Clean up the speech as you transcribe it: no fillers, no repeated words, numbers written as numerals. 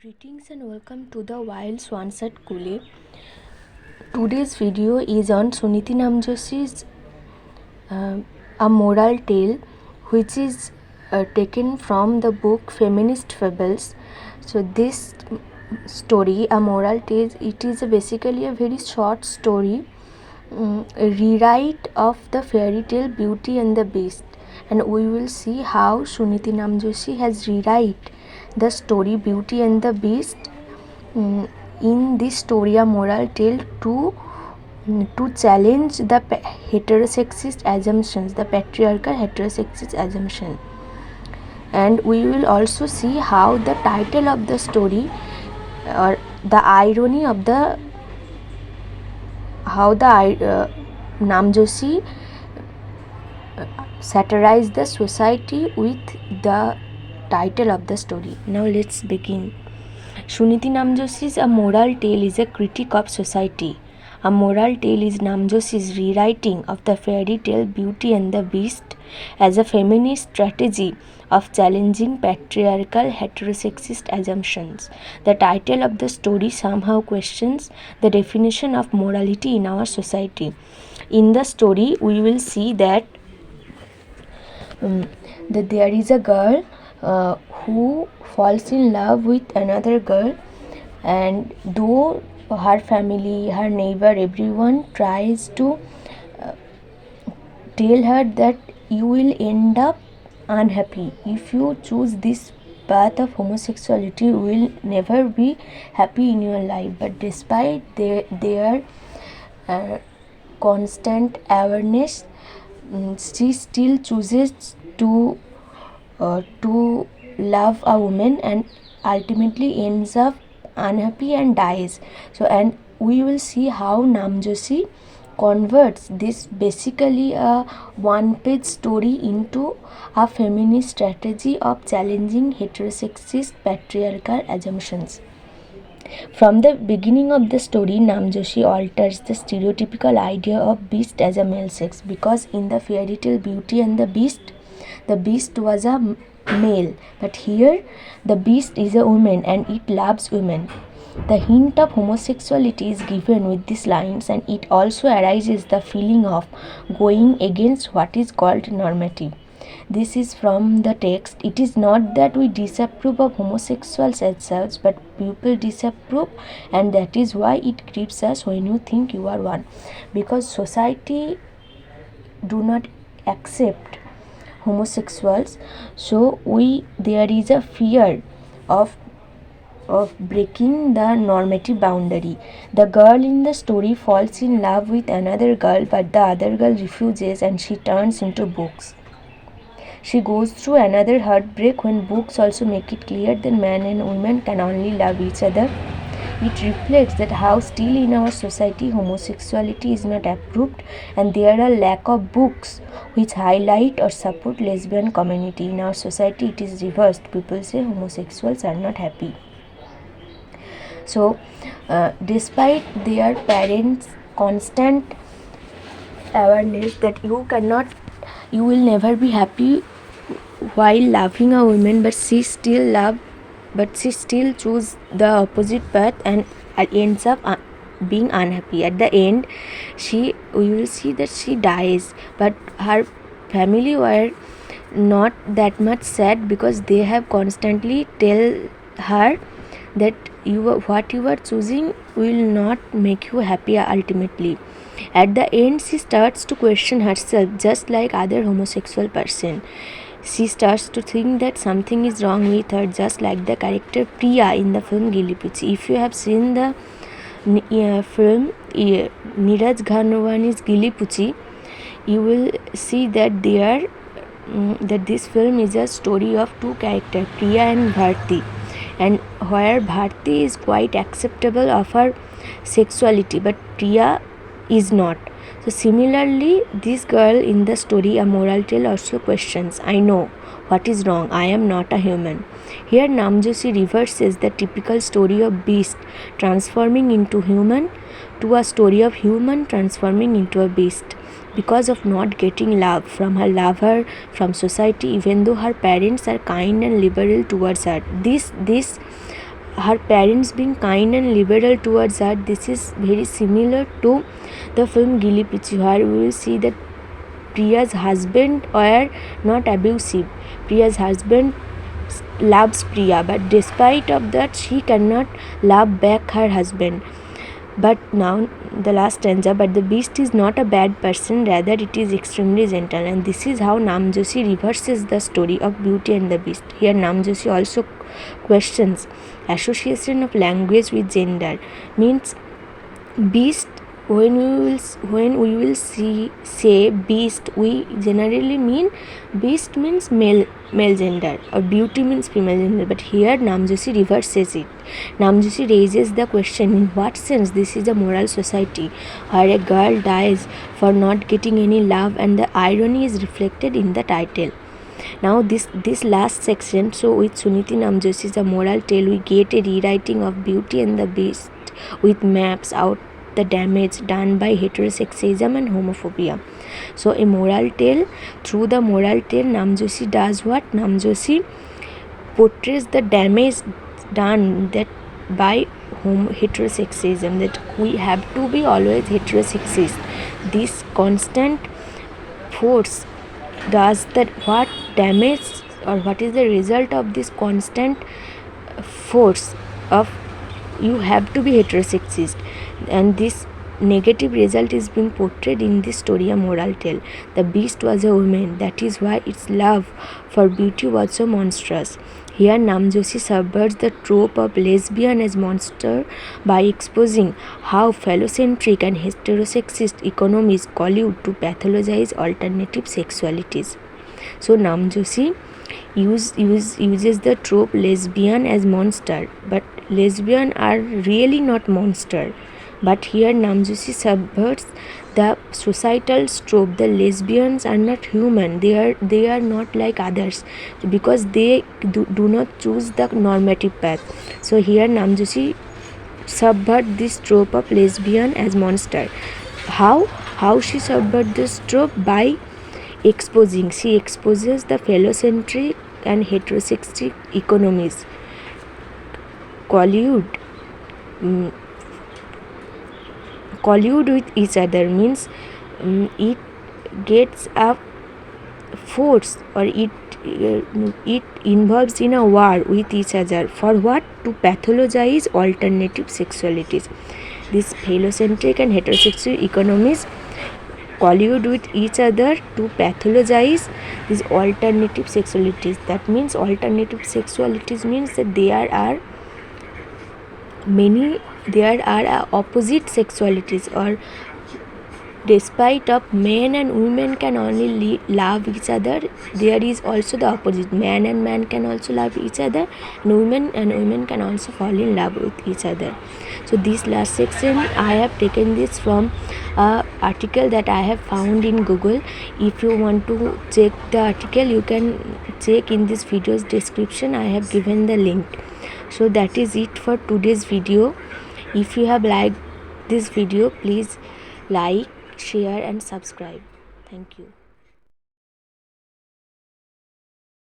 Greetings and welcome to the Wild Swans at Coole. Today's video is on Suniti Namjoshi's A Moral Tale, which is taken from the book Feminist Fables. So this story, A Moral Tale, it is basically a very short story, a rewrite of the fairy tale Beauty and the Beast. And we will see how Suniti Namjoshi has rewrite the story Beauty and the Beast in this story A Moral Tale to challenge the heterosexist assumptions, the patriarchal heterosexist assumption. And we will also see how the title of the story or the irony of the how the Namjoshi satirized the society with the title of the story. Now let's begin. Suniti Namjoshi's A Moral Tale is a critique of society. A Moral Tale is Namjoshi's rewriting of the fairy tale Beauty and the Beast as a feminist strategy of challenging patriarchal heterosexist assumptions. The title of the story somehow questions the definition of morality in our society. In the story, we will see that there is a girl who falls in love with another girl, and though her family, her neighbor, everyone tries to tell her that you will end up unhappy if you choose this path of homosexuality, you will never be happy in your life. But despite their constant awareness, she still chooses to love a woman and ultimately ends up unhappy and dies. So, and we will see how Namjoshi converts this basically a one-page story into a feminist strategy of challenging heterosexist patriarchal assumptions. From the beginning of the story, Namjoshi alters the stereotypical idea of beast as a male sex, because in the fairy tale Beauty and the Beast was a male, but here the beast is a woman and it loves women. The hint of homosexuality is given with these lines, and it also arises the feeling of going against what is called normative. This is from the text. It is not that we disapprove of homosexuals as such, but people disapprove, and that is why it grieves us when you think you are one. Because society do not accept homosexuals, so there is a fear of breaking the normative boundary. The girl in the story falls in love with another girl, but the other girl refuses and she turns into books. She goes through another heartbreak when books also make it clear that man and woman can only love each other. It reflects that how still in our society homosexuality is not approved, and there are lack of books which highlight or support lesbian community. In our society it is reversed. People say homosexuals are not happy. So despite their parents' constant awareness that you will never be happy while loving a woman, but she still choose the opposite path and ends up being unhappy. At the end, we will see that she dies, but her family were not that much sad, because they have constantly tell her that what you are choosing will not make you happy ultimately. At the end, she starts to question herself just like other homosexual person. She starts to think that something is wrong with her, just like the character Priya in the film Gilipuchi. If you have seen the film Neeraj Ghanwani's Gilipuchi, you will see that that this film is a story of two characters, Priya and Bharti, and where Bharti is quite acceptable of her sexuality, but Priya is not. So similarly, this girl in the story A Moral Tale also questions, I know what is wrong, I am not a human. Here Namjoshi reverses the typical story of beast transforming into human to a story of human transforming into a beast, because of not getting love from her lover, from society, even though her parents are kind and liberal towards her. This her parents being kind and liberal towards her. This is very similar to the film Gili Pichi, where we will see that Priya's husband were not abusive. Priya's husband loves Priya, but despite of that she cannot love back her husband. But now the last stanza, but the beast is not a bad person, rather it is extremely gentle. And this is how Namjoshi reverses the story of Beauty and the Beast. Here Namjoshi also questions association of language with gender. Means beast, when we will say beast, we generally mean beast means male gender, or beauty means female gender, but here Namjoshi reverses it. Namjoshi raises the question, in what sense this is a moral society where a girl dies for not getting any love, and the irony is reflected in the title. Now this last section, so with Suniti Namjoshi's A Moral Tale, we get a rewriting of Beauty and the Beast with maps out the damage done by heterosexism and homophobia. So a moral tale, through the moral tale Namjoshi does what? Namjoshi portrays the damage done that by heterosexism, that we have to be always heterosexist. This constant force does that, what damage or what is the result of this constant force of you have to be heterosexist, and this negative result is being portrayed in this story, A Moral Tale. The beast was a woman, that is why its love for beauty was so monstrous. Here Namjoshi subverts the trope of lesbian as monster by exposing how phallocentric and heterosexist economies collude to pathologize alternative sexualities. So Namjoshi uses the trope lesbian as monster, but lesbian are really not monster. But here Namjoshi subverts the societal trope. The lesbians are not human. They are not like others, because they do not choose the normative path. So here Namjoshi subvert this trope of lesbian as monster. How she subvert this trope? By exposing. She exposes the phallocentric and heterosexual economies collude with each other. Means it gets a force, or it involves in a war with each other. For what? To pathologize alternative sexualities. These phallocentric and heterosexual economies collude with each other to pathologize these alternative sexualities. That means alternative sexualities means that there are opposite sexualities, or despite of men and women can only love each other, there is also the opposite. Man and man can also love each other, and women can also fall in love with each other. So this last section I have taken this from an article that I have found in Google. If you want to check the article, you can check in this video's description. I have given the link. So that is it for today's video. If you have liked this video, please like, share and subscribe. Thank you.